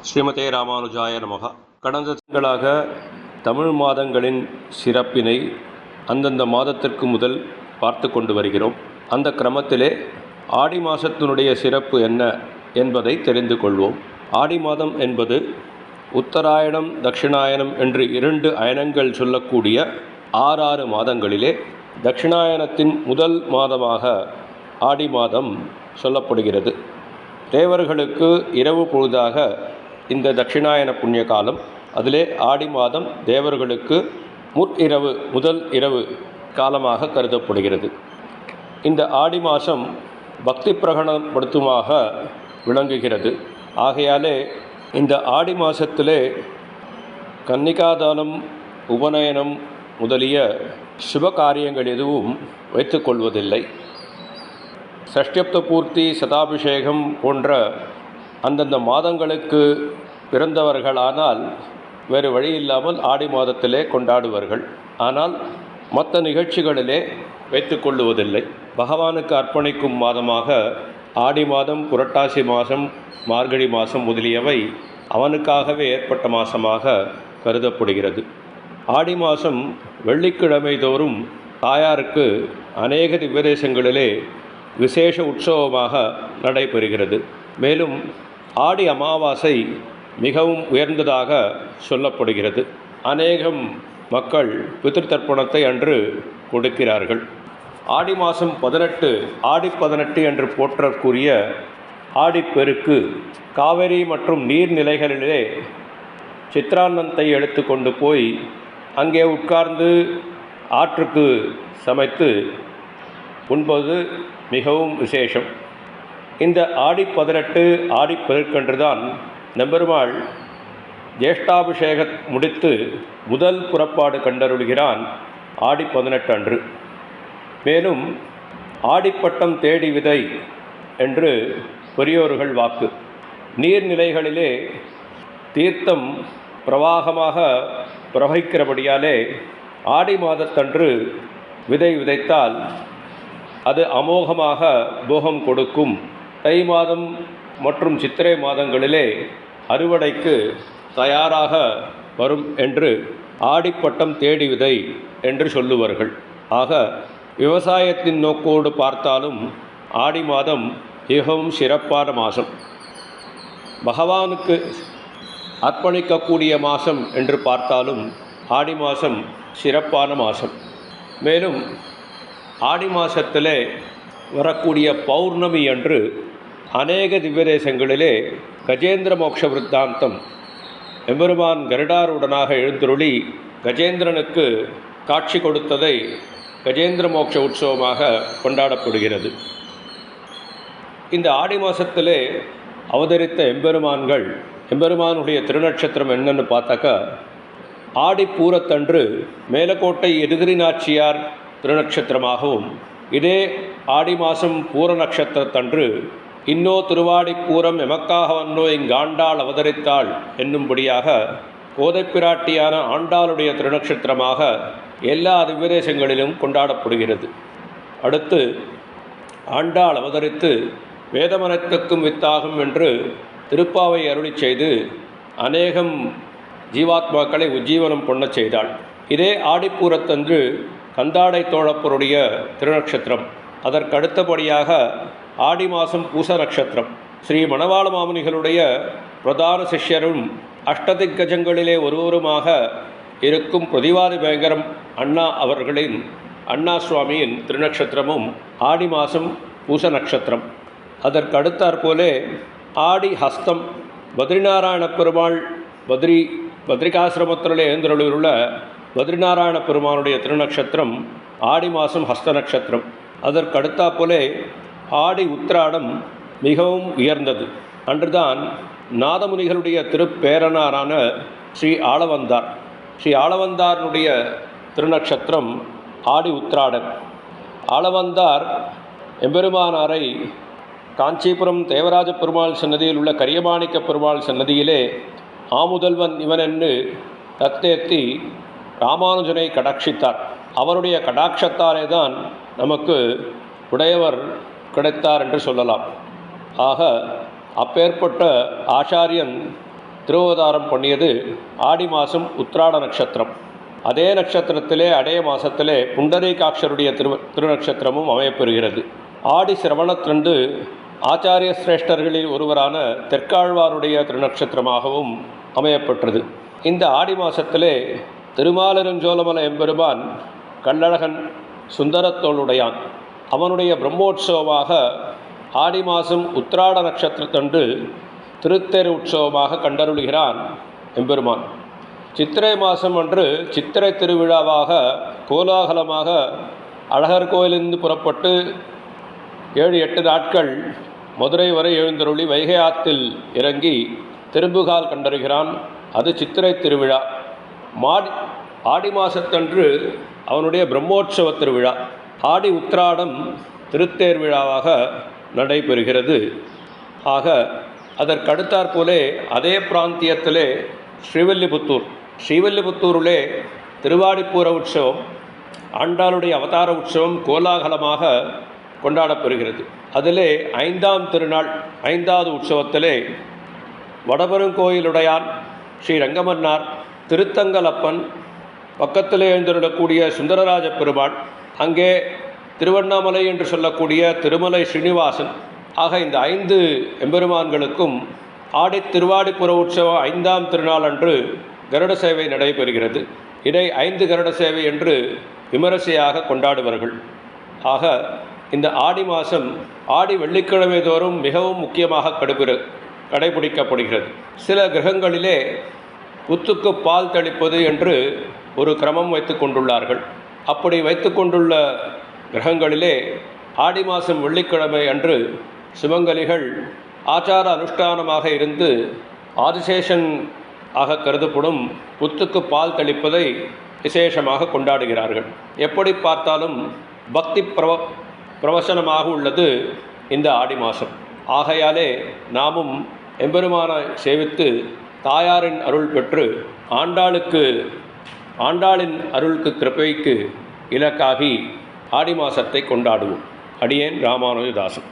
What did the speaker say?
ஸ்ரீமதே ராமானுஜாய நமக. கடந்த திங்களாக தமிழ் மாதங்களின் சிறப்பினை அந்தந்த மாதத்திற்கு முதல் பார்த்து கொண்டு வருகிறோம். அந்த கிரமத்திலே ஆடி மாதத்தினுடைய சிறப்பு என்ன என்பதை தெரிந்து கொள்வோம். ஆடி மாதம் என்பது உத்தராயணம் தட்சிணாயனம் என்று 2 அயனங்கள் சொல்லக்கூடிய 6 மாதங்களிலே தட்சிணாயனத்தின் முதல் மாதமாக ஆடி மாதம் சொல்லப்படுகிறது. தேவர்களுக்கு இரவு பொழுதாக இந்த தட்சிணாயன புண்ணிய காலம். அதிலே ஆடி மாதம் தேவர்களுக்கு முதல் இரவு காலமாக கருதப்படுகிறது. இந்த ஆடி மாதம் பக்தி பிரகடனப்படுத்துமாக விளங்குகிறது. ஆகையாலே இந்த ஆடி மாதத்திலே கன்னிகாதானம், உபநயனம் முதலிய சுப காரியங்கள் எதுவும் வைத்துக்கொள்வதில்லை. சஷ்டியப்த பூர்த்தி, சதாபிஷேகம் போன்ற அந்தந்த மாதங்களுக்கு பிறந்தவர்களானால் வேறு வழி இல்லாமல் ஆடி மாதத்திலே கொண்டாடுவார்கள். ஆனால் மற்ற நிகழ்ச்சிகளிலே வைத்துக்கொள்ளுவதில்லை. பகவானுக்கு அர்ப்பணிக்கும் மாதமாக ஆடி மாதம், புரட்டாசி மாதம், மார்கழி மாதம் முதலியவை அவனுக்காகவே ஏற்பட்ட மாதமாக கருதப்படுகிறது. ஆடி மாதம் வெள்ளிக்கிழமை தோறும் தாயாருக்கு அநேக திவ்யதேசங்களிலே விசேஷ உற்சவமாக நடைபெறுகிறது. மேலும் ஆடி அமாவாசை மிகவும் உயர்ந்ததாக சொல்லப்படுகிறது. அநேகம் மக்கள் பித்ருதர்ப்பணத்தை அன்று கொடுக்கிறார்கள். ஆடி மாதம் 18 ஆடி 18 என்று போற்றக்கூடிய ஆடிப்பெருக்கு காவிரி மற்றும் நீர்நிலைகளிலே சித்ரான்னத்தை எடுத்து கொண்டு போய் அங்கே உட்கார்ந்து ஆற்றுக்கு சமைத்து உண்பது மிகவும் விசேஷம். இந்த ஆடி 18 ஆடிப்பெருக்கன்றுதான் நம்பெருமாள் ஜேஷ்டாபிஷேகம் முடித்து முதல் புறப்பாடு கண்டருள்கிறான் ஆடி 18 அன்று. மேலும் ஆடிப்பட்டம் தேடி விதை என்று பெரியோர்கள் வாக்கு. நீர்நிலைகளிலே தீர்த்தம் பிரவாகமாக பிரவகிக்கிறபடியாலே ஆடி மாதத்தன்று விதை விதைத்தால் அது அமோகமாக போகம் கொடுக்கும். தை மாதம் மற்றும் சித்திரை மாதங்களிலே அறுவடைக்கு தயாராக வரும் என்று ஆடிப்பட்டம் தேடி விதை என்று சொல்லுவார்கள். ஆக விவசாயத்தின் நோக்கோடு பார்த்தாலும் ஆடி மாதம் மிகவும் சிறப்பான மாதம். பகவானுக்கு அர்ப்பணிக்கக்கூடிய மாதம் என்று பார்த்தாலும் ஆடி மாதம் சிறப்பான மாதம். மேலும் ஆடி மாதத்திலே வரக்கூடிய பௌர்ணமி அன்று அநேக திவ்யதேசங்களிலே கஜேந்திர மோட்ச விருத்தாந்தம் எம்பெருமான் கருடாருடனாக எழுந்தருளி கஜேந்திரனுக்கு காட்சி கொடுத்ததை கஜேந்திர மோட்ச உற்சவமாக கொண்டாடப்படுகிறது. இந்த ஆடி மாதத்திலே அவதரித்த எம்பெருமானுடைய திருநட்சத்திரம் என்னன்னு பார்த்தாக்கா, ஆடிப்பூரத்தன்று மேலக்கோட்டை எதிரி நாச்சியார் திருநட்சத்திரமாகவும், இதே ஆடி மாதம் பூர நட்சத்திரத்தன்று இன்னோ திருவாடிப்பூரம் எமக்காக வந்தோ இங்காண்டாள் அவதரித்தாள் என்னும்படியாக கோதைப்பிராட்டியான ஆண்டாளுடைய திருநட்சத்திரமாக எல்லா திவ்யதேசங்களிலும் கொண்டாடப்படுகிறது. அடுத்து ஆண்டாள் அவதரித்து வேதமனத்துக்கும் வித்தாகும் என்று திருப்பாவை அருளி செய்து அநேகம் ஜீவாத்மாக்களை உஜ்ஜீவனம் பண்ணச் செய்தாள். இதே ஆடிப்பூரத்தன்று கந்தாடை தோழப்பருடைய திருநட்சத்திரம். அதற்கடுத்தபடியாக ஆடி மாதம் பூச நட்சத்திரம். ஸ்ரீ மணவாள மாமுனிகளுடைய பிரதான சிஷ்யரும் அஷ்டதிக்கஜங்களிலே ஒருவருமாக இருக்கும் பிரதிவாதி பயங்கரம் அண்ணா சுவாமியின் திருநட்சத்திரமும் ஆடி மாதம் பூச நட்சத்திரம். அதற்கடுத்தாற்போலே ஆடி ஹஸ்தம் பத்ரிநாராயண பெருமாள் பத்ரிகாசிரமத்திலே எழுந்தருளியுள்ள பத்ரிநாராயண பெருமானுடைய திருநட்சத்திரம் ஆடி மாதம் ஹஸ்த நட்சத்திரம். அதற்கடுத்தாற்போலே ஆடி உத்திராடம் மிகவும் உயர்ந்தது. அன்றுதான் நாதமுனிகளுடைய திருப்பேரனாரான ஸ்ரீ ஆளவந்தாருடைய திருநட்சத்திரம் ஆடி உத்திராடம். ஆளவந்தார் எம்பெருமானாரை காஞ்சிபுரம் தேவராஜ பெருமாள் சன்னதியில் உள்ள கரியமாணிக்க பெருமாள் சன்னதியிலே ஆமுதல்வன் இவனென்று தத்தேத்தி ராமானுஜனை கடாட்சித்தார். அவருடைய கடாட்சத்தாலே தான் நமக்கு உடையவர் கிடைத்தார் என்று சொல்லலாம். ஆக அப்பேற்பட்ட ஆச்சாரியன் திருவதாரம் பண்ணியது ஆடி மாதம் உத்திராட நட்சத்திரம். அதே நட்சத்திரத்திலே அதே மாதத்திலே புண்டரீகாட்சருடைய திருநட்சத்திரமும் அமையப்பெறுகிறது. ஆடி சிரவணத்தன்று ஆச்சாரிய சிரேஷ்டர்களில் ஒருவரான தெற்காழ்வாருடைய திருநட்சத்திரமாகவும் அமையப்பெற்றது. இந்த ஆடி மாதத்திலே திருமாலிருஞ்சோலமலை எம்பெருமான் கள்ளழகன் சுந்தரத்தோளுடையான். அவனுடைய பிரம்மோற்சவமாக ஆடி மாதம் உத்திராட நட்சத்திரத்தன்று திருத்தேர் உற்சவமாக கண்டருளுகிறான் எம்பெருமான். சித்திரை மாதம் அன்று சித்திரை திருவிழாவாக கோலாகலமாக அழகர் கோயிலிருந்து புறப்பட்டு 7-8 நாட்கள் மதுரை வரை எழுந்தருளி வைகை ஆற்றில் இறங்கி திரும்புகால் கண்டருகிறான். அது சித்திரை திருவிழா. ஆடி மாதத்தன்று அவனுடைய பிரம்மோற்சவ திருவிழா. ஆடி உத்திராடம் திருத்தேர் விழாவாக நடைபெறுகிறது. ஆக அதற்கடுத்தாற்போலே அதே பிராந்தியத்திலே ஸ்ரீவில்லிபுத்தூரிலே திருவாடிப்பூர உற்சவம், ஆண்டாளுடைய அவதார உற்சவம் கோலாகலமாக கொண்டாடப்பெறுகிறது. அதிலே 5ஆம் திருநாள் 5வது உற்சவத்திலே வடபெருங்கோயிலுடையான் ஸ்ரீ ரங்கமன்னார், திருத்தங்கலப்பன், பக்கத்திலே எழுந்திருக்கக்கூடிய சுந்தரராஜ பெருமாள், அங்கே திருவண்ணாமலை என்று சொல்லக்கூடிய திருமலை ஸ்ரீனிவாசன் ஆக இந்த 5 எம்பெருமான்களுக்கும் ஆடி திருவாடிப்புற உற்சவம் 5ஆம் திருநாள் அன்று கருட சேவை நடைபெறுகிறது. இதை 5 கருட சேவை என்று விமரிசையாக கொண்டாடுவார்கள். ஆக இந்த ஆடி மாதம் ஆடி வெள்ளிக்கிழமை தோறும் மிகவும் முக்கியமாக கடைபிடிக்கப்படுகிறது. சில கிரகங்களிலே புத்துக்கு பால் தெளிப்பது என்று ஒரு கிரமம் வைத்து கொண்டுள்ளார்கள். அப்படி வைத்து கொண்டுள்ள கிரகங்களிலே ஆடி மாதம் வெள்ளிக்கிழமை அன்று சுமங்கலிகள் ஆச்சார அனுஷ்டானமாக இருந்து ஆதிசேஷன் ஆக கருதப்படும் புத்துக்கு பால் தெளிப்பதை விசேஷமாக கொண்டாடுகிறார்கள். எப்படி பார்த்தாலும் பக்தி பிரவசனமாக உள்ளது இந்த ஆடி மாதம். ஆகையாலே நாமும் எம்பெருமானை சேவித்து தாயாரின் அருள் பெற்று ஆண்டாளின் அருளுக்கு கிருபைக்கு இலக்காகி ஆடி மாதத்தை கொண்டாடுவோம். அடியேன் ராமானுஜதாசன்.